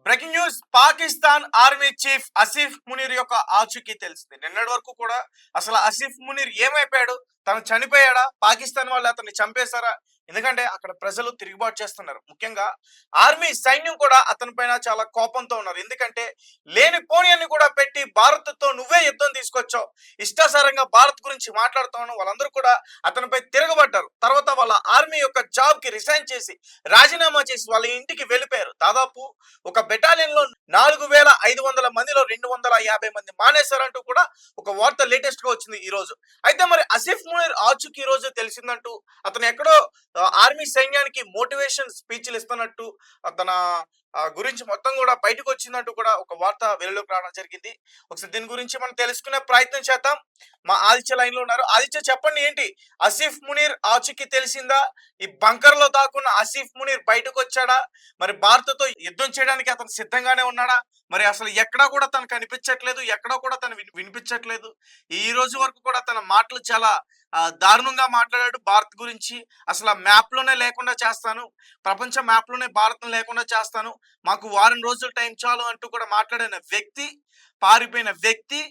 Breaking news. Pakistan army chief Asif Munir యొక్క ఆచూకీ తెలిసింది. నిన్నటి వరకు కూడా అసలు ఆసిఫ్ మునీర్ ఏమైపోయాడు, తను చనిపోయాడా, పాకిస్తాన్ వాళ్ళు అతన్ని చంపేశారా? ఎందుకంటే అక్కడ ప్రజలు తిరుగుబాటు చేస్తున్నారు. ముఖ్యంగా ఆర్మీ సైన్యం కూడా అతని పైన చాలా కోపంతో ఉన్నారు. ఎందుకంటే లేని పోనీ కూడా పెట్టి భారత్తో నువ్వే యుద్ధం తీసుకొచ్చావు, ఇష్టాసారంగా భారత్ గురించి మాట్లాడుతాను, వాళ్ళందరూ కూడా అతనిపై తిరగబడ్డారు. తర్వాత వాళ్ళ ఆర్మీ యొక్క జాబ్ కి రిజైన్ చేసి రాజీనామా చేసి వాళ్ళ ఇంటికి వెళ్ళిపోయారు. దాదాపు ఒక బెటాలియన్ లో 4500 మందిలో 250 మంది మానేశారంటూ కూడా ఒక వార్త లేటెస్ట్ గా వచ్చింది ఈ రోజు. అయితే మరి ఆసిఫ్ మునీర్ ఆచూకీ ఈ రోజు తెలిసిందంటూ, అతను ఎక్కడో ఆర్మీ సైన్యానికి మోటివేషన్ స్పీచ్లు ఇస్తున్నట్టు, తన గురించి మొత్తం కూడా బయటకు వచ్చిందంటూ కూడా ఒక వార్త వెలుగులోకి రావడం జరిగింది. ఒకసారి దీని గురించి మనం తెలుసుకునే ప్రయత్నం చేద్దాం. మా ఆదిత్య లైన్ లో ఉన్నారు. ఆదిత్య, చెప్పండి, ఏంటి ఆసిఫ్ మునీర్ ఆచూకీ తెలిసిందా? ఈ బంకర్ లో దాక్కున్న ఆసిఫ్ మునీర్ బయటకు వచ్చాడా? మరి భారత్తో యుద్ధం చేయడానికి అతను సిద్ధంగానే ఉన్నాడా? మరి అసలు ఎక్కడా కూడా తను కనిపించట్లేదు, ఎక్కడా కూడా తను వినిపించట్లేదు. ఈ రోజు వరకు కూడా తన మాటలు చాలా దారుణంగా మాట్లాడాడు భారత్ గురించి. అసలు ఆ మ్యాప్ లోనే లేకుండా చేస్తాను, ప్రపంచ మ్యాప్ లోనే భారత్ లేకుండా చేస్తాను, మాకు వారం రోజులు టైం చాలు అంటూ కూడా మాట్లాడిన వ్యక్తి, పారిపోయిన వ్యక్తి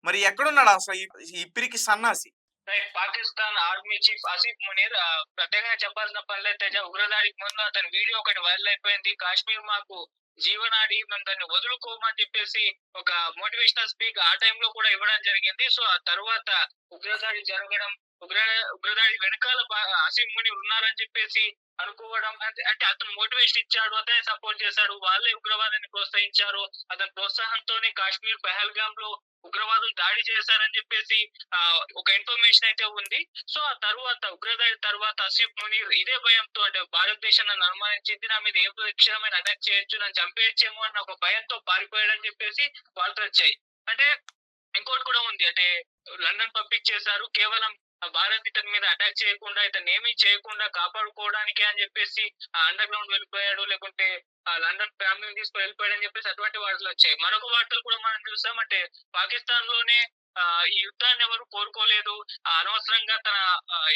మరి ఎక్కడున్నాడు అసలు ఈ పిరికి సన్నాసి? పాకిస్తాన్ ఆర్మీ చీఫ్ ఆసిఫ్ మునీర్ ప్రత్యేకంగా చెప్పాల్సిన పనిలేదు తేజ. ఉగ్రదాడికి ముందు అతని వీడియో ఒకటి వైరల్ అయిపోయింది. కాశ్మీర్ మాకు జీవనాడి, మనం దాన్ని వదులుకోమని చెప్పేసి ఒక మోటివేషనల్ స్పీక్ ఆ టైంలో కూడా ఇవ్వడం జరిగింది. సో ఆ తర్వాత ఉగ్రదాడి జరగడం, ఉగ్రదాడి వెనకాల ఆసిఫ్ మునీర్ ఉన్నారని చెప్పేసి అనుకోవడం, అంటే అతను మోటివేషన్ ఇచ్చాడు, అతనే సపోర్ట్ చేశాడు, వాళ్ళే ఉగ్రవాదాన్ని ప్రోత్సహించారు, అతని ప్రోత్సాహంతోనే కాశ్మీర్ పహల్గామ్ లో ఉగ్రవాదులు దాడి చేశారని చెప్పేసి ఒక ఇన్ఫర్మేషన్ అయితే ఉంది. సో ఆ తర్వాత ఉగ్రదాడి తర్వాత ఆసిఫ్ మునీర్ ఇదే భయంతో, అంటే భారతదేశం నన్ను అనుమానించింది, నా మీద ఏ క్షణమైన అటాక్ చేయొచ్చు, నన్ను చంపేయచ్చేమో అన్న ఒక భయంతో పారిపోయాడని చెప్పేసి వార్తలు వచ్చాయి. అంటే ఇంకోటి కూడా ఉంది, అంటే లండన్ పంపించేశారు కేవలం భారత్ ఇతని మీద అటాక్ చేయకుండా, ఇతను ఏమీ చేయకుండా కాపాడుకోవడానికి అని చెప్పేసి అండర్ గ్రౌండ్ వెళ్ళిపోయాడు, లేకుంటే లండన్ ఫ్యామిలీని తీసుకుని వెళ్ళిపోయాడని చెప్పేసి అటువంటి వార్తలు వచ్చాయి. మరొక వార్తలు కూడా మనం చూసాం, అంటే పాకిస్తాన్ లోనే ఈ యుద్ధాన్ని ఎవరు కోరుకోలేదు, అనవసరంగా తన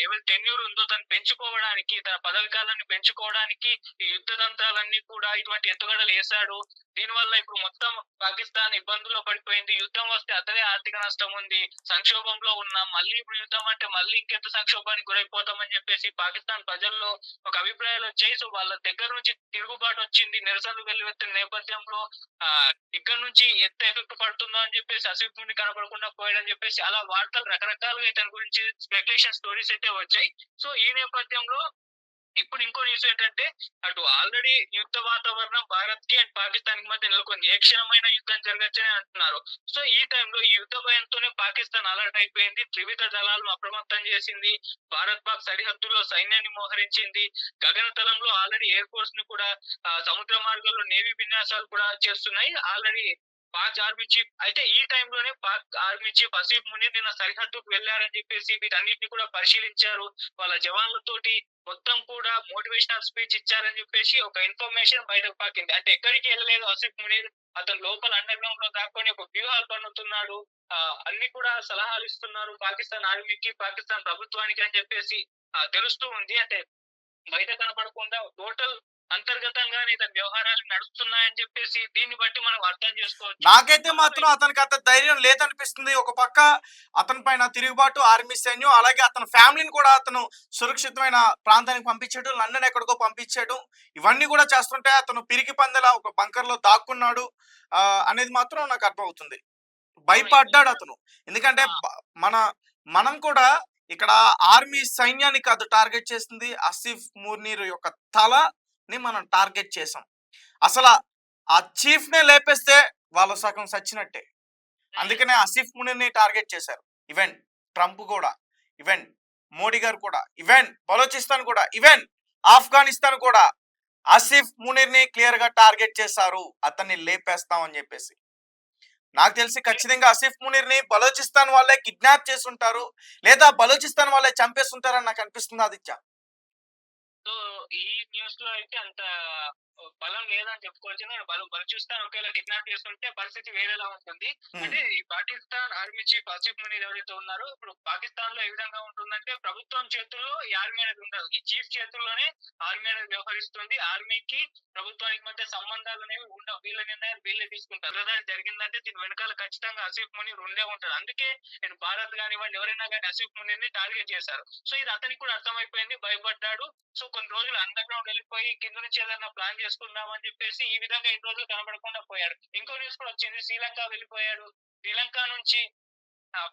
ఎవరి టెన్యూర్ ఉందో తను పెంచుకోవడానికి, తన పదవి కాలాన్ని పెంచుకోవడానికి ఈ యుద్ధ తంత్రాలన్నీ కూడా ఇటువంటి ఎత్తుగడలు వేశాడు. దీనివల్ల ఇప్పుడు మొత్తం పాకిస్తాన్ ఇబ్బందుల్లో పడిపోయింది. యుద్ధం వస్తే అతనే ఆర్థిక నష్టం ఉంది, సంక్షోభంలో ఉన్నాం, మళ్ళీ ఇప్పుడు యుద్ధం అంటే మళ్ళీ ఇంకెంత సంక్షోభానికి గురైపోతామని చెప్పేసి పాకిస్తాన్ ప్రజల్లో ఒక అభిప్రాయాలు వచ్చాయి. సో వాళ్ళ దగ్గర నుంచి తిరుగుబాటు వచ్చింది, నిరసనలు వెల్లువెత్తిన నేపథ్యంలో ఇక్కడ నుంచి ఎంత ఎఫెక్ట్ పడుతుందో అని చెప్పేసి ఆసిఫ్ మునీర్ కనపడకుండా పోయాడని చెప్పేసి అలా వార్తలు రకరకాలుగా ఇతని గురించి స్పెక్యులేషన్ స్టోరీస్ అయితే వచ్చాయి. సో ఈ నేపథ్యంలో ఇప్పుడు ఇంకో న్యూస్ ఏంటంటే, అటు ఆల్రెడీ యుద్ధ వాతావరణం భారత్ కి అండ్ పాకిస్తాన్ కి మధ్య నెలకొంది, ఏ క్షణమైన యుద్ధం జరగచ్చని అంటున్నారు. సో ఈ టైంలో ఈ యుద్ధ భయంతోనే పాకిస్తాన్ అలర్ట్ అయిపోయింది, త్రివిధ దళాలను అప్రమత్తం చేసింది, భారత్ పాక్ సరిహద్దుల్లో సైన్యాన్ని మోహరించింది, గగనతలంలో ఆల్రెడీ ఎయిర్ ఫోర్స్ ని కూడా, సముద్ర మార్గంలో నేవీ విన్యాసాలు కూడా చేస్తున్నాయి ఆల్రెడీ పాక్ ఆర్మీ చీఫ్. అయితే ఈ టైంలోనే పాక్ ఆర్మీ చీఫ్ ఆసిఫ్ మునీర్ నిన్న సరిహద్దుకు వెళ్లారని చెప్పేసి వీటన్నిటిని కూడా పరిశీలించారు, వాళ్ళ జవాన్లతోటి మొత్తం కూడా మోటివేషనల్ స్పీచ్ ఇచ్చారని చెప్పేసి ఒక ఇన్ఫర్మేషన్ బయటకు పాకింది. అంటే ఎక్కడికి వెళ్ళలేదు ఆసిఫ్ మునీర్, అతను లోపల అండర్ గ్రౌండ్ లో దాక్కొని ఒక వ్యూహాలు పన్నుతున్నాడు, అన్ని కూడా సలహాలు ఇస్తున్నారు పాకిస్తాన్ ఆర్మీకి, పాకిస్తాన్ ప్రభుత్వానికి అని చెప్పేసి తెలుస్తూ ఉంది. అంటే బయట కనపడకుండా టోటల్ అంతర్గతంగానే ఇతని వ్యవహారాలు నడుస్తున్నాయని చెప్పేసి దీన్ని బట్టి మనం అర్థం చేసుకోవచ్చు. నాకైతే మాత్రం అతనికి అంత ధైర్యం లేదనిపిస్తుంది. ఒక పక్క అతని పైన తిరుగుబాటు ఆర్మీ సైన్యం, అలాగే అతని ఫ్యామిలీని కూడా అతను సురక్షితమైన ప్రాంతానికి పంపించాడు, లండన్ ఎక్కడికో పంపించాడు. ఇవన్నీ కూడా చేస్తుంటే అతను పిరికి పందెలా ఒక బంకర్ లో దాక్కున్నాడు అనేది మాత్రం నాకు అర్థమవుతుంది. భయపడ్డాడు అతను. ఎందుకంటే మనం కూడా ఇక్కడ ఆర్మీ సైన్యాన్ని కాదు టార్గెట్ చేసింది, ఆసిఫ్ మునీర్ యొక్క తలని మనం టార్గెట్ చేసాం. అసలు ఆ చీఫ్ నే లేపేస్తే వాళ్ళ సగం సచ్చినట్టే. అందుకనే ఆసిఫ్ మునీర్ ని టార్గెట్ చేశారు. ఈవెన్ ట్రంప్ కూడా, ఈవెన్ మోడీ గారు కూడా, ఈవెన్ బలోచిస్తాన్ కూడా, ఈవెన్ ఆఫ్ఘనిస్తాన్ కూడా ఆసిఫ్ మునీర్ ని క్లియర్ గా టార్గెట్ చేశారు, అతన్ని లేపేస్తాం అని చెప్పేసి. నాకు తెలిసి ఖచ్చితంగా ఆసిఫ్ మునీర్ ని బలోచిస్తాన్ వాళ్ళే కిడ్నాప్ చేసి ఉంటారు, లేదా బలోచిస్తాన్ వాళ్ళే చంపేస్తుంటారని నాకు అనిపిస్తుంది ఆదిత్య. సో ఈ న్యూస్ లో అయితే అంత బలం లేదని చెప్పుకోవచ్చు. బలూచిస్తాన్ ఒకేలా కిడ్నాప్ చేస్తుంటే పరిస్థితి వేరేలా ఉంటుంది. ఉమ్, అంటే ఈ పాకిస్తాన్ ఆర్మీ చీఫ్ ఆసిఫ్ మునీర్ ఎవరైతే ఉన్నారో, ఇప్పుడు పాకిస్తాన్ లో ఏ విధంగా ఉంటుందంటే ప్రభుత్వం చేతుల్లో ఈ ఆర్మీ అనేది ఉండదు. ఈ చీఫ్ చేతుల్లోనే ఆర్మీ అనేది వ్యవహరిస్తుంది. ఆర్మీకి ప్రభుత్వానికి మధ్య సంబంధాలు అనేవి ఉండవు. వీళ్ళ నిర్ణయాలు వీళ్ళే తీసుకుంటారు. ఉగ్రదాడి జరిగిందంటే దీని వెనకాల ఖచ్చితంగా ఆసిఫ్ మునీర్ ఉండే ఉంటాడు. అందుకే నేను భారత్ కానివ్వండి ఎవరైనా కానీ ఆసిఫ్ మునీర్ ని టార్గెట్ చేశారు. సో ఇది అతనికి కూడా అర్థమైపోయింది, భయపడ్డాడు. సో కొన్ని రోజులు అండర్ గ్రౌండ్ వెళ్ళిపోయి కింద నుంచి ఏదైనా ప్లాన్ చేసుకుందాం అని చెప్పేసి ఈ విధంగా ఇన్ని రోజులు కనబడకుండా పోయాడు. ఇంకో న్యూస్ కూడా వచ్చింది, శ్రీలంక వెళ్ళిపోయాడు. శ్రీలంక నుంచి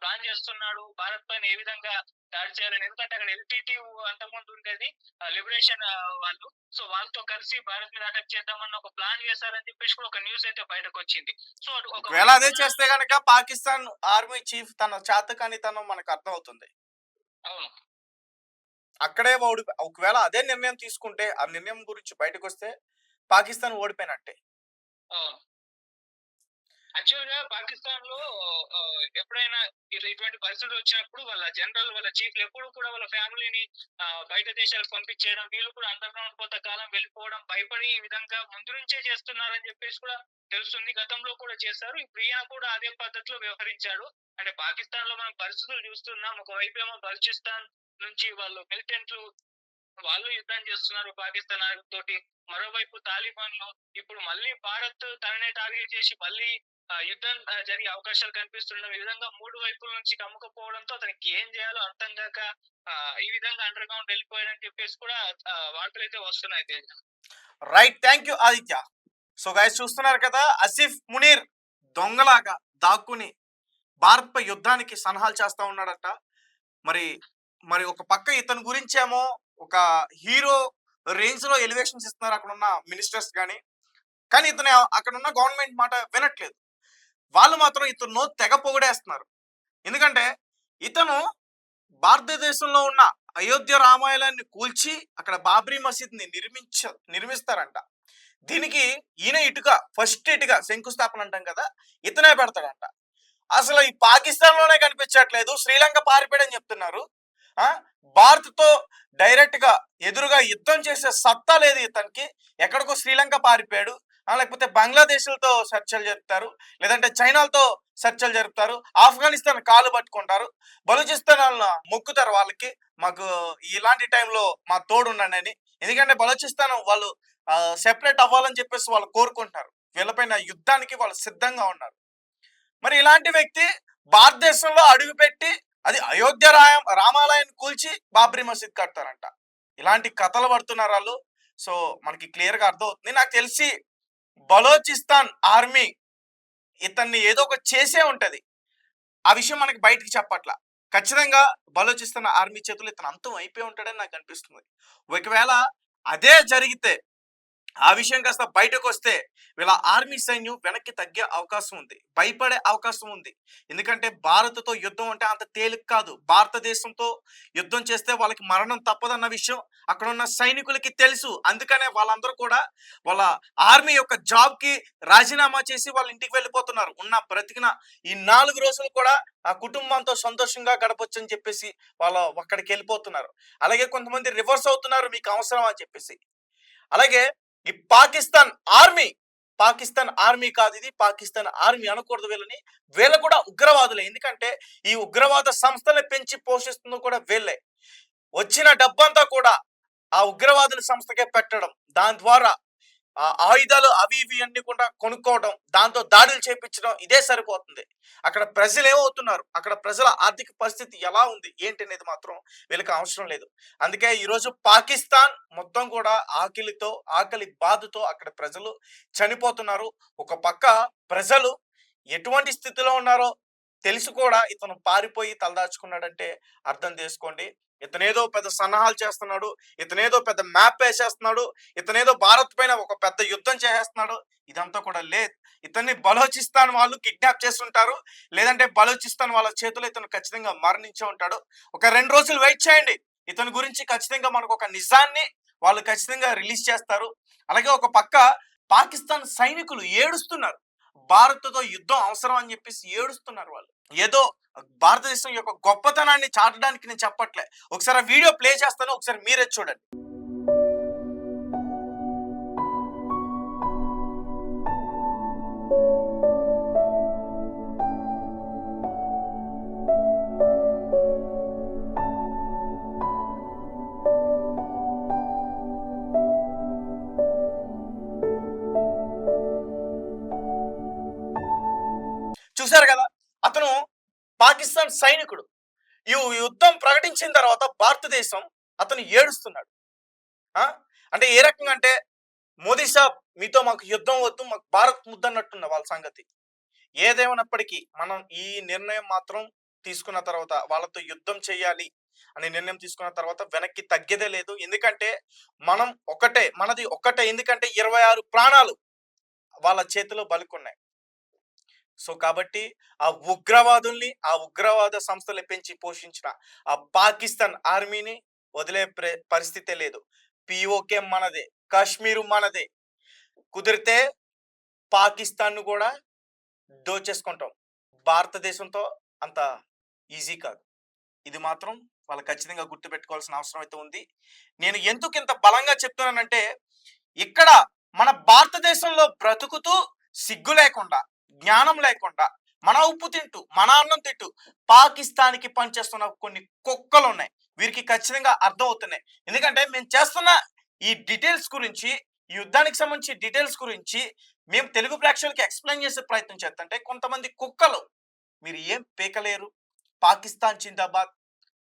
ప్లాన్ చేస్తున్నాడు భారత్ పైన ఏ విధంగా దాడి చేయాలని. ఎందుకంటే అక్కడ ఎల్టీటీ అంతకుముందు ఉండేది లిబరేషన్ వాళ్ళు. సో వాళ్ళతో కలిసి భారత్ మీద అటాక్ చేద్దామన్న ఒక ప్లాన్ చేశారని చెప్పేసి కూడా ఒక న్యూస్ అయితే బయటకు వచ్చింది. సో ఒకవేళ అదే చేస్తే గనక పాకిస్తాన్ ఆర్మీ చీఫ్ తన చేతకానితనం మనకు అర్థం అవుతుంది. అవును, అక్కడే ఒకవేళ అదే నిర్ణయం తీసుకుంటే ఆ నిర్ణయం గురించి బయటకు వస్తే పాకిస్తాన్ ఓడిపోయినట్టే. అవును. యాక్చువల్ గా పాకిస్తాన్ లో ఎప్పుడైనా ఇటువంటి పరిస్థితులు వచ్చినప్పుడు వాళ్ళ జనరల్, వాళ్ళ చీఫ్లు ఎప్పుడు కూడా వాళ్ళ ఫ్యామిలీని బయట దేశాలకు పంపించేయడం, వీళ్ళు కూడా అండర్ గ్రౌండ్ కొంతకాలం వెళ్ళిపోవడం, భయపడి ఈ విధంగా ముందు నుంచే చేస్తున్నారని చెప్పేసి కూడా తెలుస్తుంది. గతంలో కూడా చేశారు. ఇప్పుడు ఈయన కూడా అదే పద్ధతిలో వ్యవహరించాడు. అంటే పాకిస్తాన్ లో మనం పరిస్థితులు చూస్తున్నాం. ఒకవైపు ఏమో బలూచిస్తాన్ నుంచి వాళ్ళు మిలిటెంట్లు వాళ్ళు యుద్ధం చేస్తున్నారు పాకిస్తాన్ ఆర్మీ తోటి. మరోవైపు తాలిబాన్లు ఇప్పుడు మళ్ళీ భారత్ తననే టార్గెట్ చేసి మళ్ళీ యుద్ధం జరిగే అవకాశాలు కనిపిస్తున్నాయి. ఈ విధంగా మూడు వైపుల నుంచి కమ్ముకపోవడంతో అతనికి ఏం చేయాలో అర్థం కాక ఈ విధంగా అండర్ గ్రౌండ్ వెళ్ళిపోయాడని చెప్పేసి కూడా వార్తలు అయితే వస్తున్నాయి Teja. Right, thank you Aditya. So guys చూస్తున్నారు కదా, ఆసిఫ్ మునీర్ దొంగలాగా దాక్కుని భారత్ పై యుద్ధానికి సన్నాహాలు చేస్తా ఉన్నాడట. మరి మరి ఒక పక్క ఇతని గురించేమో ఒక హీరో రేంజ్ లో ఎలివేషన్స్ ఇస్తున్నారు అక్కడ ఉన్న మినిస్టర్స్ కానీ ఇతను అక్కడ ఉన్న గవర్నమెంట్ మాట వినట్లేదు. వాళ్ళు మాత్రం ఇతను తెగ పొగిడేస్తున్నారు. ఎందుకంటే ఇతను భారతదేశంలో ఉన్న అయోధ్య రామాలయాన్ని కూల్చి అక్కడ బాబ్రీ మసీద్ ని నిర్మిస్తారంట. దీనికి ఈయన ఫస్ట్ ఇటుక శంకుస్థాపన అంటాం కదా, ఇతనే పెడతాడంట. అసలు ఈ పాకిస్తాన్ లోనే కనిపించట్లేదు, శ్రీలంక పారిపోయాడని చెప్తున్నారు. భారత్ తో డైరెక్ట్ గా ఎదురుగా యుద్ధం చేసే సత్తా లేదు ఇతనికి. ఎక్కడికో శ్రీలంక పారిపోయాడు, లేకపోతే బంగ్లాదేశ్లతో చర్చలు జరుపుతారు, లేదంటే చైనాలతో చర్చలు జరుపుతారు, ఆఫ్ఘనిస్తాన్ కాలు పట్టుకుంటారు, బలూచిస్తాన్ వాళ్ళని మొక్కుతారు వాళ్ళకి, మాకు ఇలాంటి టైంలో మా తోడు ఉండండి అని. ఎందుకంటే బలూచిస్తాన్ వాళ్ళు సెపరేట్ అవ్వాలని చెప్పేసి వాళ్ళు కోరుకుంటారు. వీళ్ళపైన యుద్ధానికి వాళ్ళు సిద్ధంగా ఉన్నారు. మరి ఇలాంటి వ్యక్తి భారతదేశంలో అడుగుపెట్టి అది అయోధ్య రామాలయాన్ని కూల్చి బాబ్రీ మసీద్ కడతారంట. ఇలాంటి కథలు పడుతున్నారు వాళ్ళు. సో మనకి క్లియర్ గా అర్థం అవుతుంది. నాకు తెలిసి బలోచిస్తాన్ ఆర్మీ ఇతన్ని ఏదో ఒక చేసే ఉంటది. ఆ విషయం మనకి బయటికి చెప్పట్ల. ఖచ్చితంగా బలోచిస్తాన్ ఆర్మీ చేతులు ఇతను అంతం అయిపోయి ఉంటాడని నాకు అనిపిస్తుంది. ఒకవేళ అదే జరిగితే, ఆ విషయం కాస్త బయటకు వస్తే వీళ్ళ ఆర్మీ సైన్యం వెనక్కి తగ్గే అవకాశం ఉంది, భయపడే అవకాశం ఉంది. ఎందుకంటే భారత్తో యుద్ధం అంటే అంత తేలిక కాదు. భారతదేశంతో యుద్ధం చేస్తే వాళ్ళకి మరణం తప్పదన్న విషయం అక్కడ ఉన్న సైనికులకి తెలుసు. అందుకనే వాళ్ళందరూ కూడా వాళ్ళ ఆర్మీ యొక్క జాబ్ కి రాజీనామా చేసి వాళ్ళ ఇంటికి వెళ్ళిపోతున్నారు. ఉన్న బ్రతికిన ఈ 4 రోజులు కూడా ఆ కుటుంబంతో సంతోషంగా గడపొచ్చు అని చెప్పేసి వాళ్ళు అక్కడికి వెళ్ళిపోతున్నారు. అలాగే కొంతమంది రివర్స్ అవుతున్నారు, మీకు అవసరం అని చెప్పేసి. అలాగే ఈ పాకిస్తాన్ ఆర్మీ కాదు, ఇది పాకిస్తాన్ ఆర్మీ అనకూడదు వీళ్ళని. వీళ్ళు కూడా ఉగ్రవాదులే. ఎందుకంటే ఈ ఉగ్రవాద సంస్థల్ని పెంచి పోషిస్తుంది కూడా వీళ్ళే. వచ్చిన డబ్బంతా కూడా ఆ ఉగ్రవాదుల సంస్థకే పెట్టడం, దాని ద్వారా ఆయుధాలు అవి ఇవి అన్ని కూడా కొనుక్కోవడం, దాంతో దాడులు చేపించడం, ఇదే సరిపోతుంది. అక్కడ ప్రజలు ఏమవుతున్నారు, అక్కడ ప్రజల ఆర్థిక పరిస్థితి ఎలా ఉంది ఏంటి అనేది మాత్రం వీళ్ళకి అవసరం లేదు. అందుకే ఈరోజు పాకిస్తాన్ మొత్తం కూడా ఆకలి బాధతో అక్కడ ప్రజలు చనిపోతున్నారు. ఒక పక్క ప్రజలు ఎటువంటి స్థితిలో ఉన్నారో తెలిసి కూడా ఇతను పారిపోయి తలదాచుకున్నాడంటే అర్థం చేసుకోండి. ఇతనేదో పెద్ద సన్నాహాలు చేస్తున్నాడు, ఇతనేదో పెద్ద మ్యాప్ వేసేస్తున్నాడు, ఇతనేదో భారత్ పైన ఒక పెద్ద యుద్ధం చేసేస్తున్నాడు. ఇదంతా కూడా లేదు. ఇతన్ని బలోచిస్తాన్ వాళ్ళు కిడ్నాప్ చేస్తుంటారు, లేదంటే బలోచిస్తాన్ వాళ్ళ చేతిలో ఇతను ఖచ్చితంగా మరణించే ఉంటాడు. ఒక 2 రోజులు వెయిట్ చేయండి, ఇతని గురించి ఖచ్చితంగా మనకు ఒక నిజాన్ని వాళ్ళు ఖచ్చితంగా రిలీజ్ చేస్తారు. అలాగే ఒక పక్క పాకిస్తాన్ సైనికులు ఏడుస్తున్నారు, భారత్తో యుద్ధం అవసరం అని చెప్పేసి ఏడుస్తున్నారు. వాళ్ళు ఏదో భారతదేశం యొక్క గొప్పతనాన్ని చాటడానికి నేను చెప్పట్లే. ఒకసారి వీడియో ప్లే చేస్తాను, ఒకసారి మీరే చూడండి. చూశారు కదా, అతను పాకిస్తాన్ సైనికుడు. ఈ యుద్ధం ప్రకటించిన తర్వాత భారతదేశం అతను ఏడుస్తున్నాడు. ఆ అంటే ఏ రకంగా అంటే, మోదీ సాబ్ మీతో మాకు యుద్ధం వద్దు, మాకు భారత్ ముద్దన్నట్టున్న వాళ్ళ సంగతి. ఏదేమైనప్పటికీ మనం ఈ నిర్ణయం మాత్రం తీసుకున్న తర్వాత, వాళ్ళతో యుద్ధం చేయాలి అనే నిర్ణయం తీసుకున్న తర్వాత వెనక్కి తగ్గేదే లేదు. ఎందుకంటే మనం ఒకటే, మనది ఒకటే. ఎందుకంటే 26 ప్రాణాలు వాళ్ళ చేతిలో బలికొన్నాయి. సో కాబట్టి ఆ ఉగ్రవాదుల్ని, ఆ ఉగ్రవాద సంస్థలు పెంచి పోషించిన ఆ పాకిస్తాన్ ఆర్మీని వదిలే పరిస్థితే లేదు. పిఓకే మనదే, కాశ్మీరు మనదే. కుదిరితే పాకిస్తాన్‌ను కూడా దోచేసుకుంటాం. భారతదేశంతో అంత ఈజీ కాదు. ఇది మాత్రం వాళ్ళు ఖచ్చితంగా గుర్తుపెట్టుకోవాల్సిన అవసరం అయితే ఉంది. నేను ఎందుకు ఇంత బలంగా చెప్తున్నానంటే, ఇక్కడ మన భారతదేశంలో బ్రతుకుతూ సిగ్గు లేకుండా, జ్ఞానం లేకుండా, మన ఉప్పు తింటూ, మన అన్నం తింటూ పాకిస్తాన్‌కి పనిచేస్తున్న కొన్ని కుక్కలు ఉన్నాయి. వీరికి ఖచ్చితంగా అర్థం అవుతున్నాయి. ఎందుకంటే మేము చేస్తున్న ఈ డీటెయిల్స్ గురించి, ఈ యుద్ధానికి సంబంధించి డీటెయిల్స్ గురించి మేము తెలుగు ప్రేక్షకులకి ఎక్స్‌ప్లెయిన్ చేసే ప్రయత్నం చేస్తుంటే, కొంతమంది కుక్కలు మీరు ఏం పీకలేరు, పాకిస్తాన్ జిందాబాద్,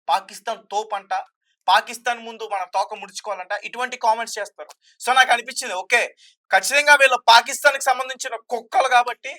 పాకిస్తాన్ తోపంట, పాకిస్తాన్ ముందు మనం తోక ముడుచుకోవాలంట, ఇటువంటి కామెంట్స్ చేస్తారు. సో నాకు అనిపించింది, ఓకే, ఖచ్చితంగా వీళ్ళు పాకిస్తాన్‌కి సంబంధించిన కుక్కలు కాబట్టి